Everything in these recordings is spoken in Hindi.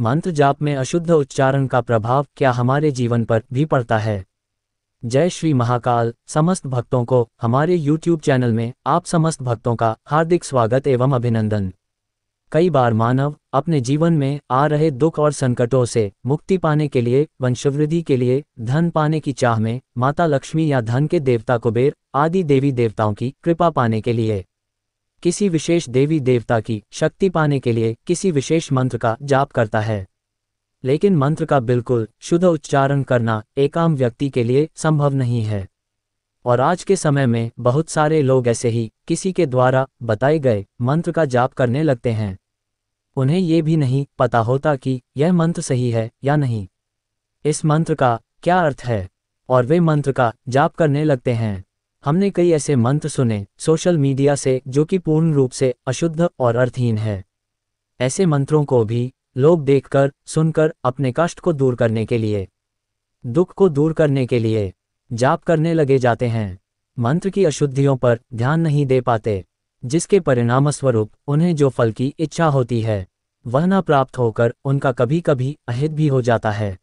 मंत्र जाप में अशुद्ध उच्चारण का प्रभाव क्या हमारे जीवन पर भी पड़ता है? जय श्री महाकाल। समस्त भक्तों को हमारे YouTube चैनल में आप समस्त भक्तों का हार्दिक स्वागत एवं अभिनंदन। कई बार मानव अपने जीवन में आ रहे दुख और संकटों से मुक्ति पाने के लिए, वंशवृद्धि के लिए, धन पाने की चाह में माता लक्ष्मी या धन के देवता कुबेर आदि देवी देवताओं की कृपा पाने के लिए, किसी विशेष देवी देवता की शक्ति पाने के लिए किसी विशेष मंत्र का जाप करता है। लेकिन मंत्र का बिल्कुल शुद्ध उच्चारण करना एक आम व्यक्ति के लिए संभव नहीं है। और आज के समय में बहुत सारे लोग ऐसे ही किसी के द्वारा बताए गए मंत्र का जाप करने लगते हैं। उन्हें ये भी नहीं पता होता कि यह मंत्र सही है या नहीं, इस मंत्र का क्या अर्थ है, और वे मंत्र का जाप करने लगते हैं। हमने कई ऐसे मंत्र सुने सोशल मीडिया से जो कि पूर्ण रूप से अशुद्ध और अर्थहीन है। ऐसे मंत्रों को भी लोग देखकर, सुनकर अपने कष्ट को दूर करने के लिए, दुख को दूर करने के लिए जाप करने लगे जाते हैं। मंत्र की अशुद्धियों पर ध्यान नहीं दे पाते, जिसके परिणामस्वरूप उन्हें जो फल की इच्छा होती है वह न प्राप्त होकर उनका कभी कभी अहित भी हो जाता है।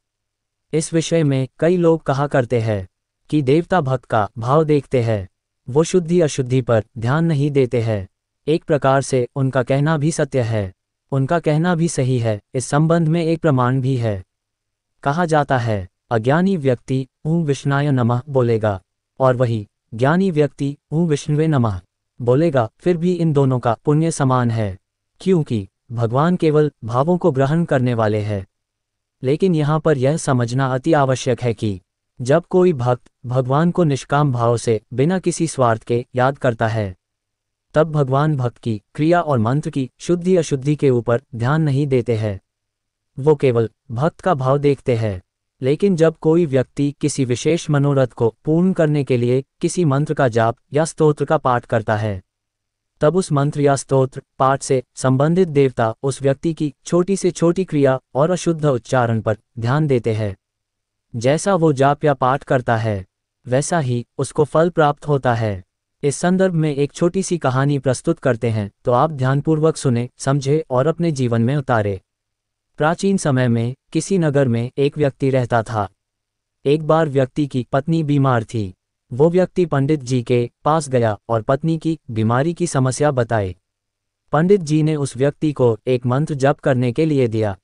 इस विषय में कई लोग कहा करते हैं कि देवता भक्त का भाव देखते हैं, वो शुद्धि अशुद्धि पर ध्यान नहीं देते हैं। एक प्रकार से उनका कहना भी सत्य है, उनका कहना भी सही है। इस संबंध में एक प्रमाण भी है। कहा जाता है अज्ञानी व्यक्ति ऊँ विष्णाय नमः बोलेगा और वही ज्ञानी व्यक्ति ऊँ विष्णुवे नमः बोलेगा, फिर भी इन दोनों का पुण्य समान है, क्योंकि भगवान केवल भावों को ग्रहण करने वाले हैं। लेकिन यहाँ पर यह समझना अति आवश्यक है कि जब कोई भक्त भगवान को निष्काम भाव से बिना किसी स्वार्थ के याद करता है, तब भगवान भक्त की क्रिया और मंत्र की शुद्धि अशुद्धि के ऊपर ध्यान नहीं देते हैं, वो केवल भक्त का भाव देखते हैं। लेकिन जब कोई व्यक्ति किसी विशेष मनोरथ को पूर्ण करने के लिए किसी मंत्र का जाप या स्तोत्र का पाठ करता है, तब उस मंत्र या स्तोत्र पाठ से संबंधित देवता उस व्यक्ति की छोटी से छोटी क्रिया और अशुद्ध उच्चारण पर ध्यान देते हैं। जैसा वो जाप या पाठ करता है वैसा ही उसको फल प्राप्त होता है। इस संदर्भ में एक छोटी सी कहानी प्रस्तुत करते हैं, तो आप ध्यानपूर्वक सुने, समझे और अपने जीवन में उतारे। प्राचीन समय में किसी नगर में एक व्यक्ति रहता था। एक बार व्यक्ति की पत्नी बीमार थी। वो व्यक्ति पंडित जी के पास गया और पत्नी की बीमारी की समस्या बताई। पंडित जी ने उस व्यक्ति को एक मंत्र जप करने के लिए दिया।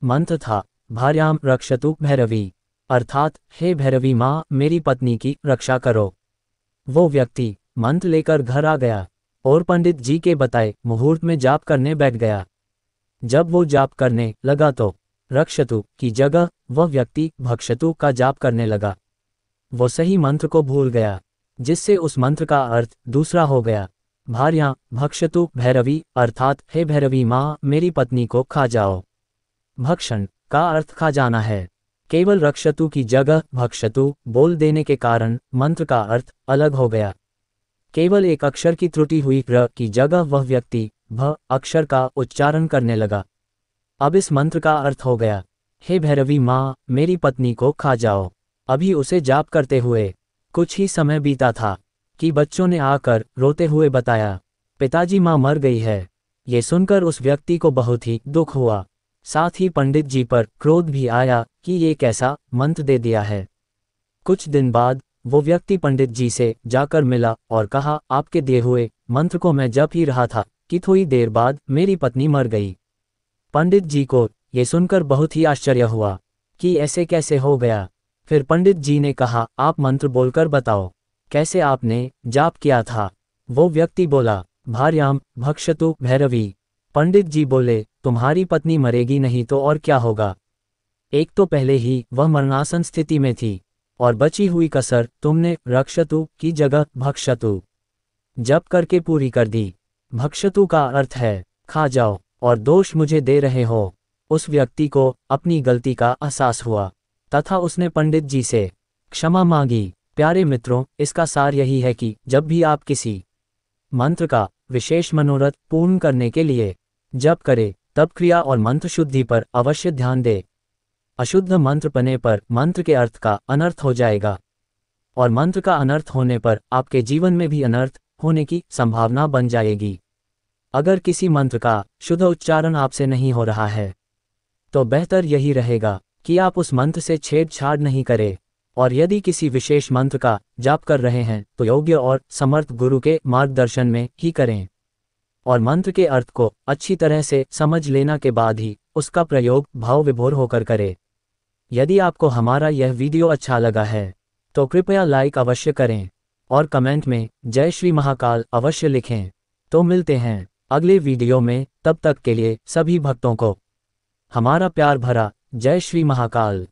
मंत्र था भार्याम रक्षतु भैरवी, अर्थात हे भैरवी माँ मेरी पत्नी की रक्षा करो। वो व्यक्ति मंत्र लेकर घर आ गया और पंडित जी के बताए मुहूर्त में जाप करने बैठ गया। जब वो जाप करने लगा तो रक्षतु की जगह वह व्यक्ति भक्षतु का जाप करने लगा। वो सही मंत्र को भूल गया, जिससे उस मंत्र का अर्थ दूसरा हो गया। भार्या भक्षतु भैरवी, अर्थात हे भैरवी माँ मेरी पत्नी को खा जाओ। भक्षण का अर्थ खा जाना है। केवल रक्षतु की जगह भक्षतु बोल देने के कारण मंत्र का अर्थ अलग हो गया। केवल एक अक्षर की त्रुटि हुई र की जगह वह व्यक्ति भ अक्षर का उच्चारण करने लगा। अब इस मंत्र का अर्थ हो गया हे भैरवी माँ मेरी पत्नी को खा जाओ। अभी उसे जाप करते हुए कुछ ही समय बीता था कि बच्चों ने आकर रोते हुए बताया पिताजी माँ मर गई है। ये सुनकर उस व्यक्ति को बहुत ही दुख हुआ। साथ ही पंडित जी पर क्रोध भी आया कि ये कैसा मंत्र दे दिया है। कुछ दिन बाद वो व्यक्ति पंडित जी से जाकर मिला और कहा आपके दिए हुए मंत्र को मैं जप ही रहा था कि थोड़ी देर बाद मेरी पत्नी मर गई। पंडित जी को ये सुनकर बहुत ही आश्चर्य हुआ कि ऐसे कैसे हो गया। फिर पंडित जी ने कहा आप मंत्र बोलकर बताओ कैसे आपने जाप किया था। वो व्यक्ति बोला भार्याम भक्षतु भैरवी। पंडित जी बोले तुम्हारी पत्नी मरेगी नहीं तो और क्या होगा। एक तो पहले ही वह मरणासन स्थिति में थी और बची हुई कसर तुमने रक्षतु की जगह भक्षतु जप करके पूरी कर दी। भक्षतु का अर्थ है खा जाओ और दोष मुझे दे रहे हो। उस व्यक्ति को अपनी गलती का एहसास हुआ तथा उसने पंडित जी से क्षमा मांगी। प्यारे मित्रों, इसका सार यही है कि जब भी आप किसी मंत्र का विशेष मनोरथ पूर्ण करने के लिए जप करें, तब क्रिया और मंत्र शुद्धि पर अवश्य ध्यान दें। अशुद्ध मंत्र पने पर मंत्र के अर्थ का अनर्थ हो जाएगा और मंत्र का अनर्थ होने पर आपके जीवन में भी अनर्थ होने की संभावना बन जाएगी। अगर किसी मंत्र का शुद्ध उच्चारण आपसे नहीं हो रहा है तो बेहतर यही रहेगा कि आप उस मंत्र से छेड़छाड़ नहीं करें। और यदि किसी विशेष मंत्र का जाप कर रहे हैं तो योग्य और समर्थ गुरु के मार्गदर्शन में ही करें, और मंत्र के अर्थ को अच्छी तरह से समझ लेना के बाद ही उसका प्रयोग भाव विभोर होकर करें। यदि आपको हमारा यह वीडियो अच्छा लगा है तो कृपया लाइक अवश्य करें और कमेंट में जय श्री महाकाल अवश्य लिखें। तो मिलते हैं अगले वीडियो में, तब तक के लिए सभी भक्तों को हमारा प्यार भरा जय श्री महाकाल।